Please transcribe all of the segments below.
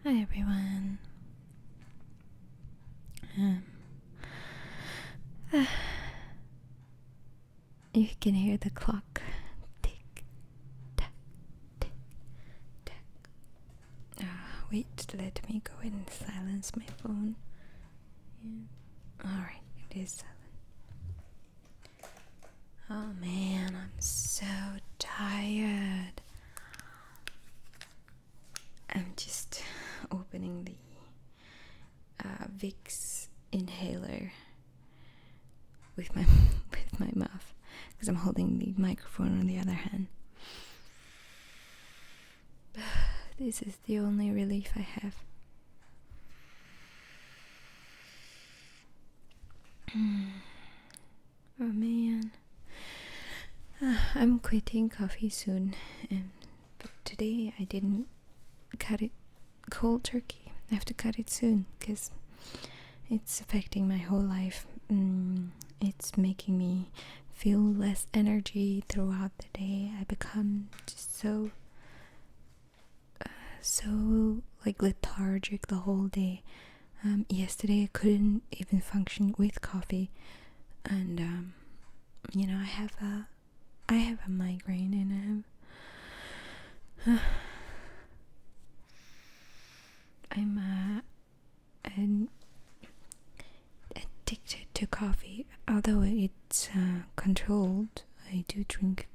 Hi everyone. Um, you can hear the clock tick tack, tick tack. Wait, let me go and silence my phone. Yeah. Alright, it is silent. Oh man, I'm so tired. I'm just opening the Vicks inhaler with my with my mouth because I'm holding the microphone on the other hand. This is the only relief I have. Oh man. I'm quitting coffee soon, but today I didn't cut it cold turkey. I have to cut it soon because it's affecting my whole life. It's making me feel less energy throughout the day. I become just so like lethargic the whole day. Yesterday I couldn't even function with coffee, and I have a migraine and I'm addicted to coffee. Although it's controlled, I do drink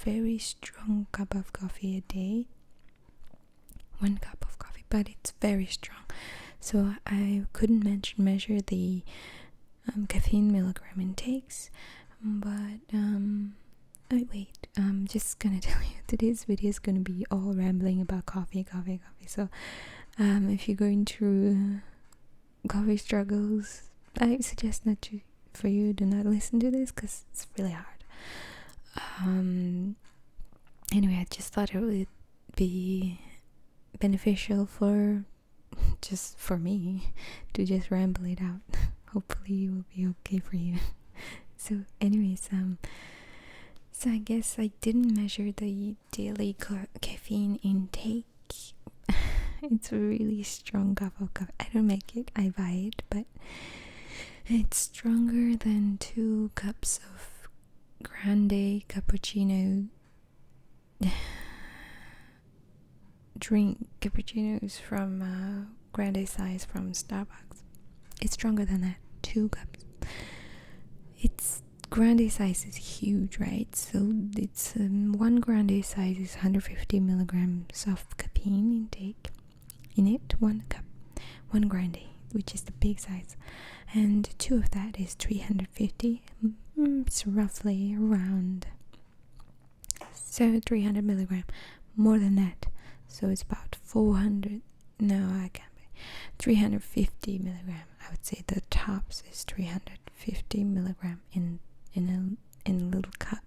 very strong cup of coffee a day. 1 cup of coffee, but it's very strong. So I couldn't measure the caffeine milligram intakes, but I'm just gonna tell you today's video is gonna be all rambling about coffee. So if you're going through coffee struggles, I suggest for you to not listen to this because it's really hard. Anyway, I just thought it would be beneficial for me to just ramble it out. Hopefully it will be okay for you. So anyways, so I guess I didn't measure the daily caffeine intake. It's a really strong cup of coffee. I don't make it, I buy it, but it's stronger than 2 cups of grande cappuccino. Drink cappuccinos from grande size from Starbucks. It's stronger than that. 2 cups. It's grande size is huge, right? So it's 1 grande size is 150 milligrams of caffeine intake in it. 1 cup, 1 grande, which is the big size, and 2 of that is 350. It's roughly around 300 milligram, more than that. So it's about 400. No, I can't be. 350 milligram. I would say the tops is 350 milligram in a little cup.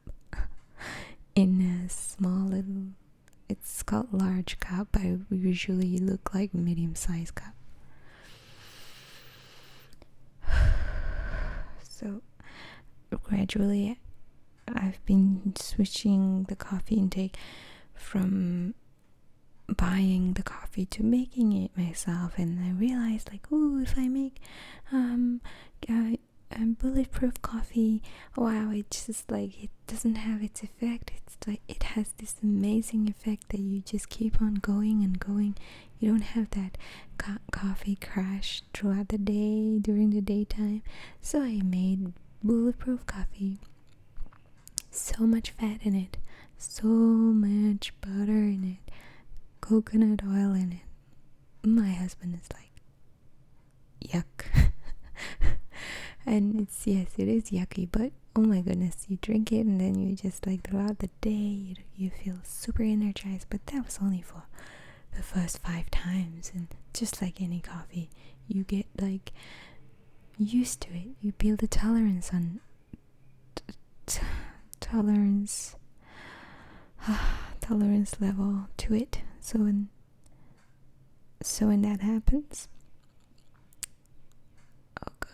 In a small little. It's called large cup, but it usually look like medium-sized cup. So gradually, I've been switching the coffee intake from buying the coffee to making it myself, and I realized if I make bulletproof coffee, wow, it's just it doesn't have its effect. It's it has this amazing effect that you just keep on going and going. You don't have that coffee crash throughout the day during the daytime. So I made bulletproof coffee. So much fat in it, so much butter in it, coconut oil in it. My husband is like, yuck. And it is yucky, but oh my goodness, you drink it and then you just throughout the day you feel super energized. But that was only for the first 5 times, and just like any coffee, you get used to it. You build a tolerance on tolerance level to it. So when that happens, oh god.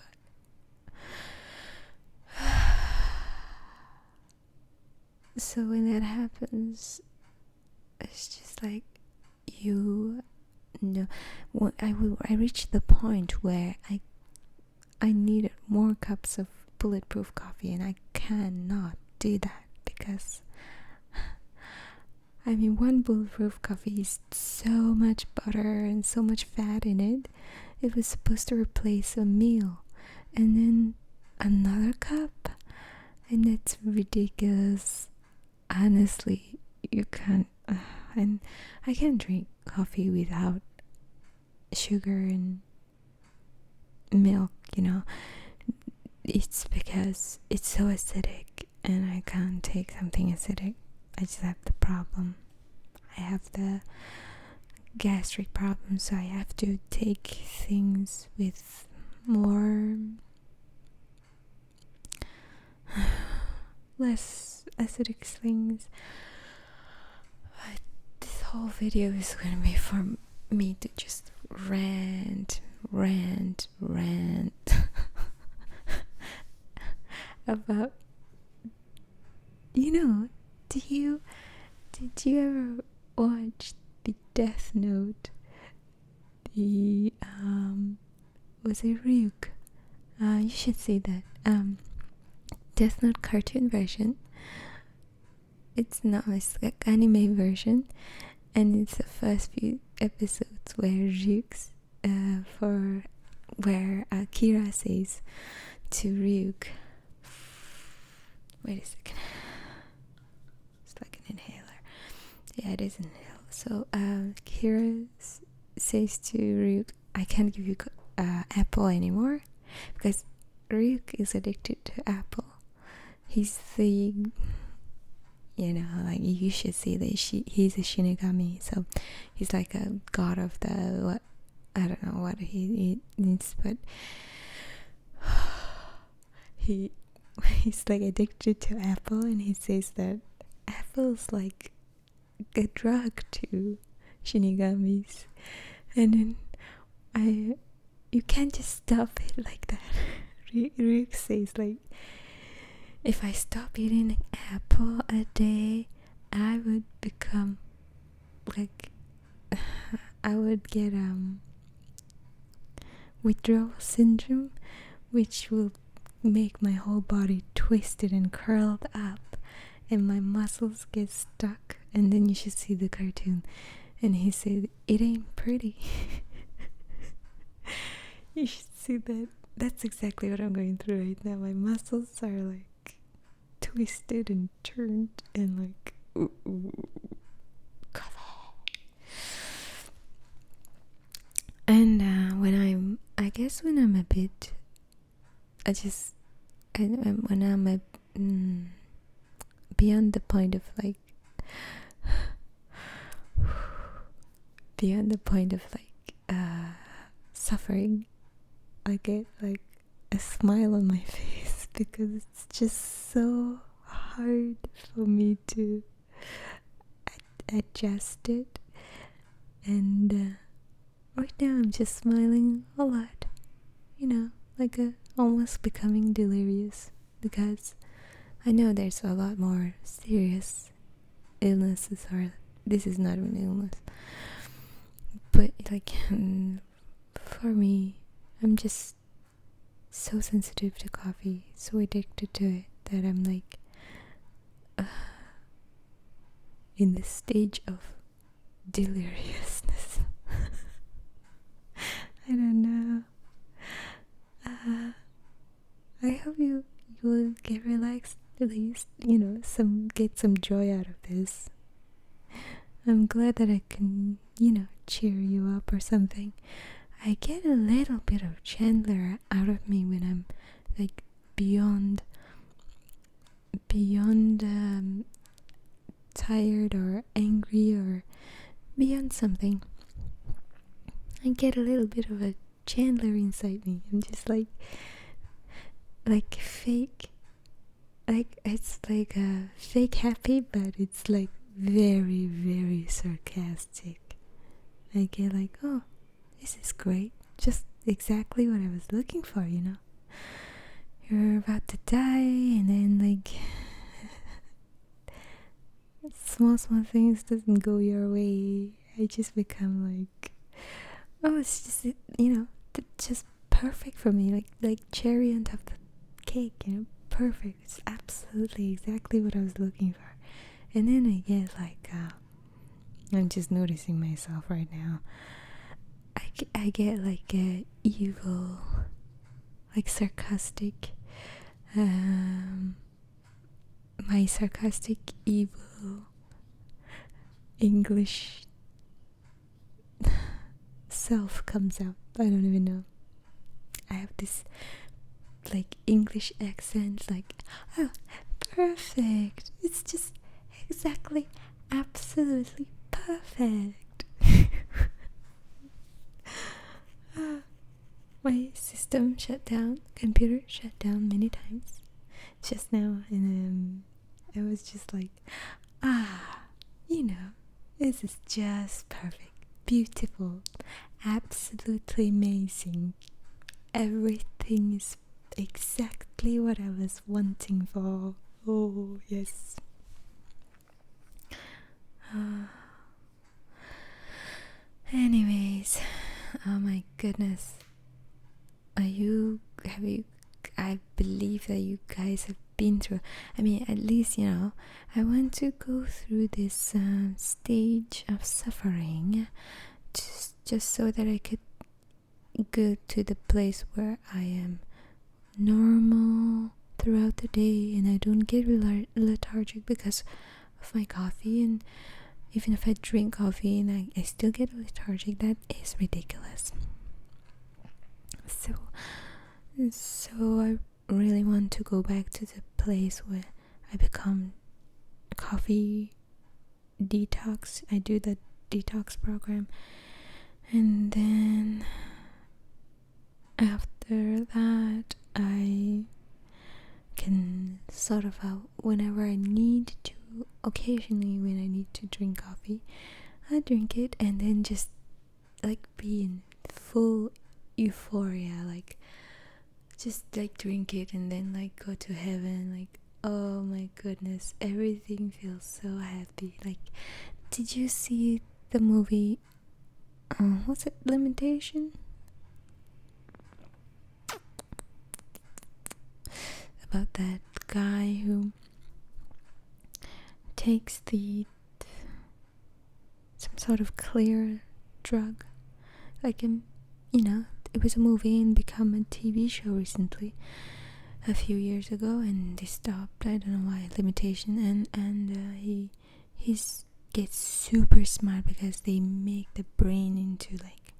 So when that happens, it's just you no, I reached the point where I needed more cups of bulletproof coffee, and I cannot do that because I mean, one bulletproof coffee is so much butter and so much fat in it. It was supposed to replace a meal, and then another cup, and that's ridiculous. Honestly, you can't. And I can't drink coffee without sugar and milk. It's because it's so acidic, and I can't take something acidic. I just have the problem. I have the gastric problem, so I have to take things with more less acidic things. But this whole video is gonna be for me to just rant about, did you ever watch the Death Note? The was it Ryuk? You should see that Death Note cartoon version. It's like anime version, and it's the first few episodes where where Kira says to Ryuk, wait a second, it's like an inhaler. Yeah, it is an inhaler. So Kira says to Ryuk, I can't give you apple anymore, because Ryuk is addicted to apple. He's the, like, you should see that he's a Shinigami, so he's like a god of the, what, I don't know what he needs, but he's like addicted to apple, and he says that apple's like a drug to Shinigamis, and then you can't just stop it like that. Ryuk says, like, if I stop eating an apple a day, I would become like, I would get withdrawal syndrome, which will make my whole body twisted and curled up, and my muscles get stuck. And then you should see the cartoon, and he said, it ain't pretty. You should see that. That's exactly what I'm going through right now. My muscles are like twisted and turned, and like, come on. And when I'm a bit, when I'm beyond the point of like, suffering, I get like a smile on my face, because it's just so hard for me to adjust it. And right now I'm just smiling a lot, like almost becoming delirious, because I know there's a lot more serious illnesses, or this is not an illness, but like for me, I'm just so sensitive to coffee, so addicted to it, that I'm like in the stage of deliriousness. I don't know. I hope you will get relaxed, at least, get some joy out of this. I'm glad that I can, cheer you up or something. I get a little bit of Chandler out of me when I'm like beyond tired or angry or beyond something. I get a little bit of a Chandler inside me. I'm just like fake, like it's like a fake happy, but it's like very, very sarcastic. I get like, oh, this is great, just exactly what I was looking for, You're about to die, and then like small things doesn't go your way. I just become like Oh, it's just just perfect for me. Like cherry on top of the cake. Perfect. It's absolutely exactly what I was looking for. And then I get like I'm just noticing myself right now. I get like evil, like sarcastic. My sarcastic evil English self comes out. I don't even know. I have this like English accent, like, oh, perfect. It's just exactly, absolutely perfect. My system shut down, computer shut down many times just now, and I was just like, ah, this is just perfect, beautiful, absolutely amazing. Everything is exactly what I was wanting for. Oh, yes. Anyways, oh my goodness. I believe that you guys have been through. I mean, at least, I want to go through this stage of suffering just so that I could go to the place where I am normal throughout the day and I don't get lethargic because of my coffee. And even if I drink coffee and I still get lethargic, that is ridiculous. So I really want to go back to the place where I become coffee detox. I do the detox program, and then after that I can sort of whenever I need to, occasionally when I need to drink coffee, I drink it and then just like be in full euphoria, like just like drink it and then like go to heaven, like, oh my goodness, everything feels so happy. Like, did you see the movie what's it, Limitation, about that guy who takes some sort of clear drug, like it was a movie and become a TV show recently, a few years ago, and they stopped. I don't know why. Limitation, and he gets super smart because they make the brain into like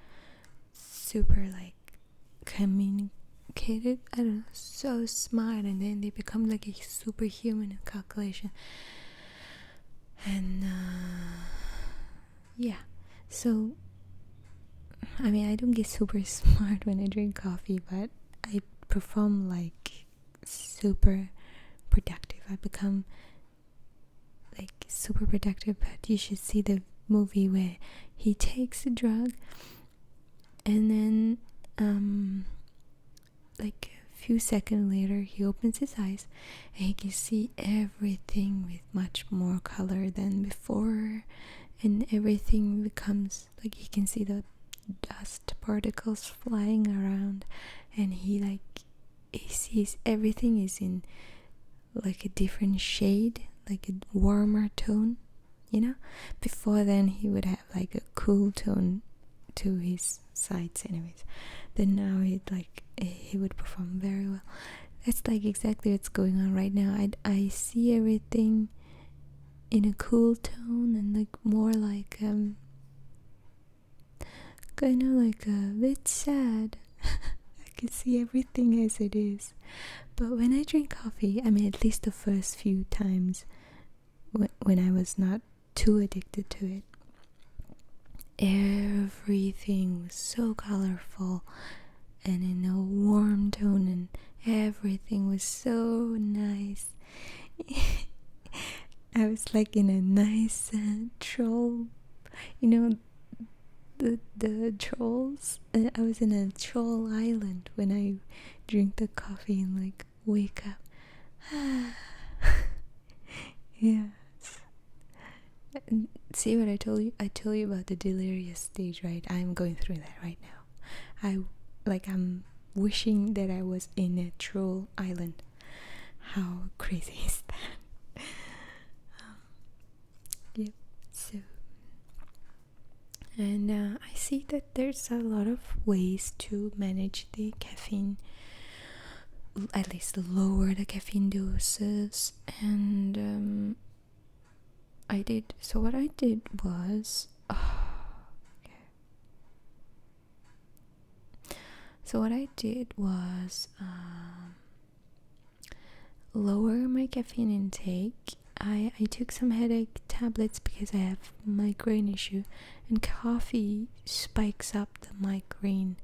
super like communicated. I don't know, so smart, and then they become like a superhuman in calculation. And yeah, so I mean, I don't get super smart when I drink coffee, but I perform like super productive. I become like super productive. But you should see the movie where he takes a drug and then like a few seconds later he opens his eyes and he can see everything with much more color than before, and everything becomes like he can see the dust particles flying around, and he sees everything is in like a different shade, like a warmer tone. Before then he would have like a cool tone to his sides anyways. Then now he would perform very well. That's like exactly what's going on right now. I see everything in a cool tone and like more like kind of like a bit sad. I can see everything as it is. But when I drink coffee, I mean, at least the first few times when I was not too addicted to it, everything was so colorful and in a warm tone, and everything was so nice. I was like in a nice troll, the trolls. I was in a troll island when I drink the coffee and like wake up. Yes. See what I told you? I told you about the delirious stage, right? I'm going through that right now. I'm wishing that I was in a troll island. How crazy is that? Yep. So, and I see that there's a lot of ways to manage the caffeine, at least lower the caffeine doses. And I did. So what I did was, lower my caffeine intake. I took some headache tablets because I have migraine issue, and coffee spikes up the migraine.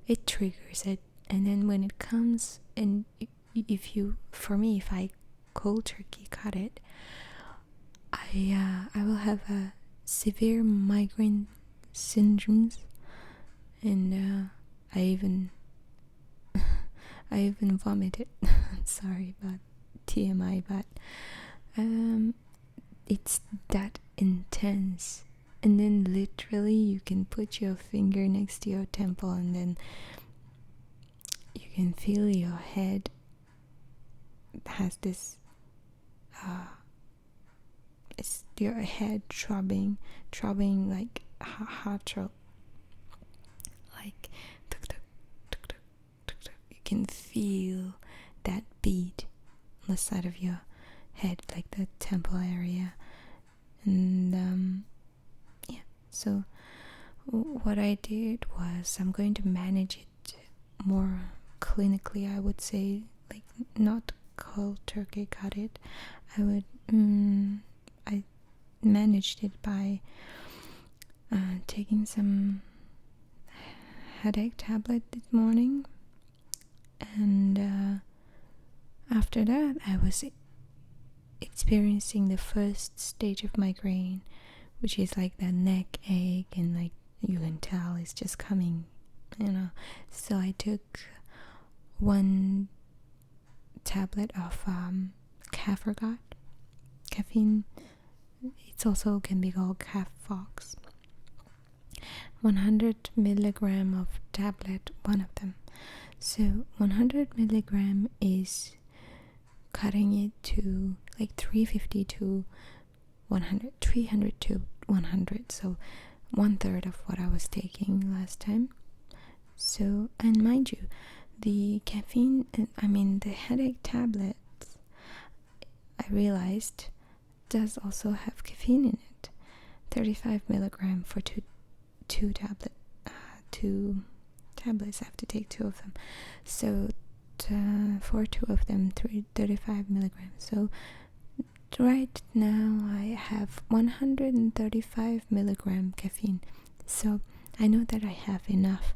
It triggers it, and then when it comes, and if I cold turkey cut it, I will have a severe migraine syndromes, and I even vomited. Sorry about TMI, but it's that intense. And then literally you can put your finger next to your temple, and then you can feel your head has this it's your head throbbing like heart throb, like tuk, tuk, tuk, tuk, tuk, tuk. You can feel that beat on the side of your head, like the temple area. And so what I did was, I'm going to manage it more clinically, I would say, like not cold turkey cut it. I managed it by taking some headache tablet this morning, and after that I was experiencing the first stage of migraine, which is like that neck ache, and like you can tell it's just coming, so I took one tablet of caffeine. It's also can be called Cafox. 100 milligram of tablet, one of them. So 100 milligram is cutting it to like 350 to 100, 300 to 100. So 1/3 of what I was taking last time. So, and mind you, the caffeine, the headache tablets, I realized does also have caffeine in it. 35 milligram for two tablets. I have to take 2 of them. So for 2 of them, 35 milligrams. So right now I have 135 milligram caffeine. So I know that I have enough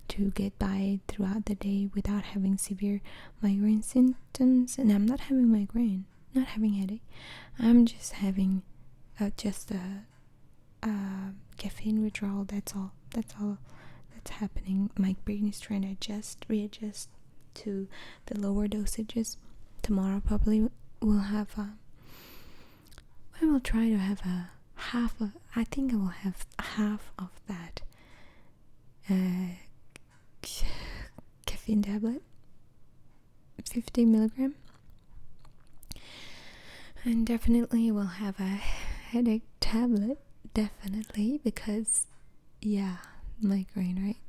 to get by throughout the day without having severe migraine symptoms. And I'm not having migraine, not having headache. I'm just having caffeine withdrawal. That's all that's happening. My brain is trying to readjust to the lower dosages. Tomorrow probably we'll have I will try to have I think I will have half of that caffeine tablet, 50 milligram, and definitely will have a headache tablet, definitely, because migraine, right?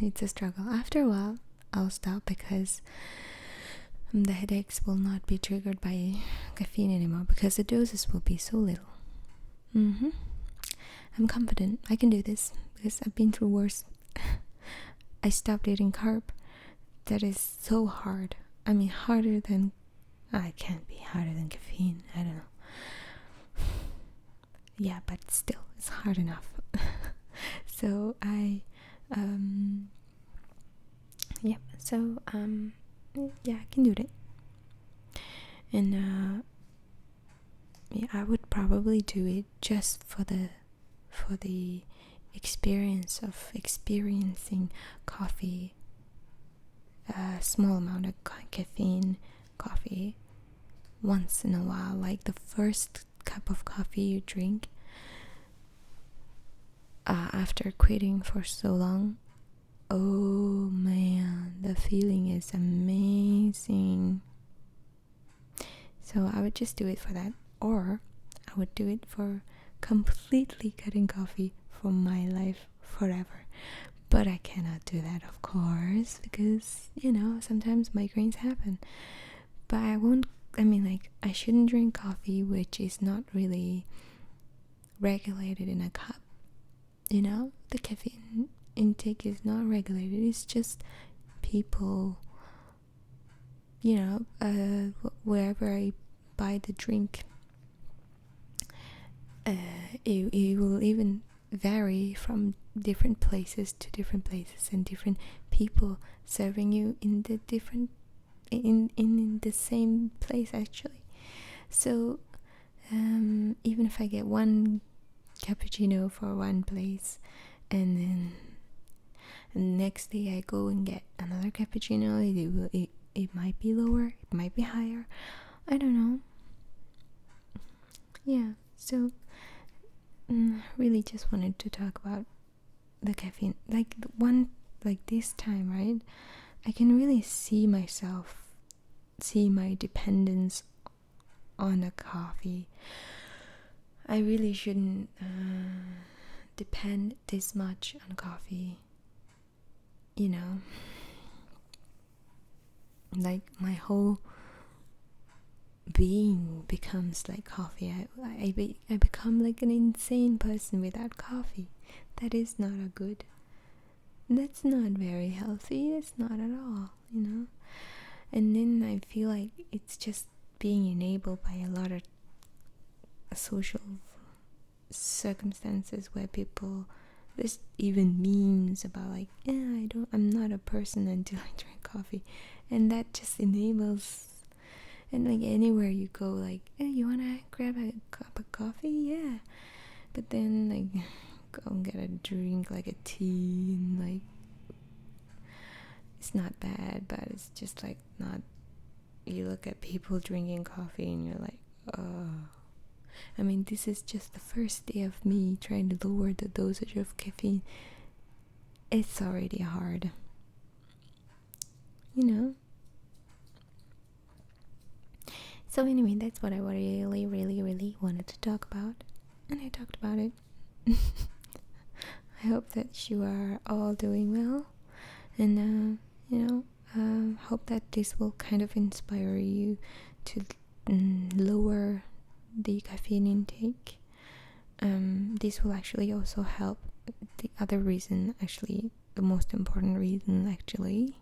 It's a struggle. After a while I'll stop because the headaches will not be triggered by caffeine anymore, because the doses will be so little. I'm confident I can do this because I've been through worse. I stopped eating carb. That is so hard. Harder than I can't be harder than caffeine. I don't know. Yeah, but still, it's hard enough. So I can do that. And I would probably do it just for the experience of experiencing coffee, a small amount of caffeine coffee once in a while, like the first cup of coffee you drink after quitting for so long, oh man, the feeling is amazing. So I would just do it for that, or I would do it for completely cutting coffee from my life forever. But I cannot do that, of course, because sometimes migraines happen. But I shouldn't drink coffee which is not really regulated in a cup. The caffeine intake is not regulated. It's just people, wherever I buy the drink, it will even vary from different places to different places, and different people serving you in the different in the same place actually. So even if I get one cappuccino for one place, and then the next day I go and get another cappuccino, it might be lower, it might be higher, I don't know. Yeah, so really just wanted to talk about the caffeine. Like this time, right? I can really see my dependence on a coffee. I really shouldn't depend this much on coffee. Like my whole being becomes like coffee. I become like an insane person without coffee. That is not a good. That's not very healthy. That's not at all. And then I feel like it's just being enabled by a lot of social circumstances where people, there's even memes about like, I'm not a person until I drink coffee, and that just enables. And like anywhere you go, like, you wanna grab a cup of coffee? Yeah. But then like go and get a drink, like a tea, and like it's not bad, but it's just like not. You look at people drinking coffee and you're like, this is just the first day of me trying to lower the dosage of caffeine. It's already hard. So anyway, that's what I really, really, really wanted to talk about. And I talked about it. I hope that you are all doing well. And, hope that this will kind of inspire you to lower the caffeine intake. This will actually also help. The other reason, actually, the most important reason, actually,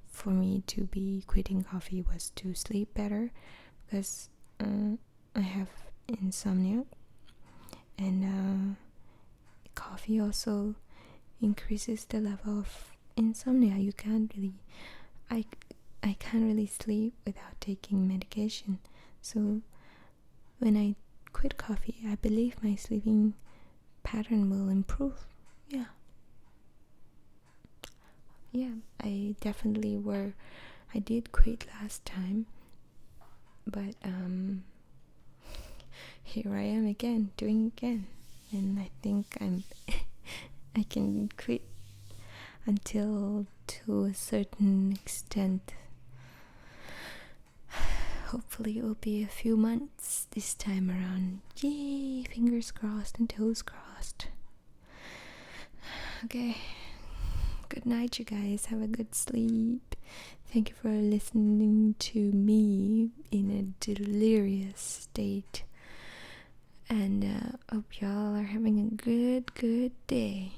for me to be quitting coffee was to sleep better, because I have insomnia, and coffee also increases the level of insomnia. I can't really sleep without taking medication. So when I quit coffee, I believe my sleeping pattern will improve. Yeah, I did quit last time, but here I am again, doing again, and I think I can quit until to a certain extent. Hopefully it will be a few months this time around. Yay, fingers crossed and toes crossed. Okay, good night, you guys. Have a good sleep. Thank you for listening to me in a delirious state, and hope y'all are having a good day.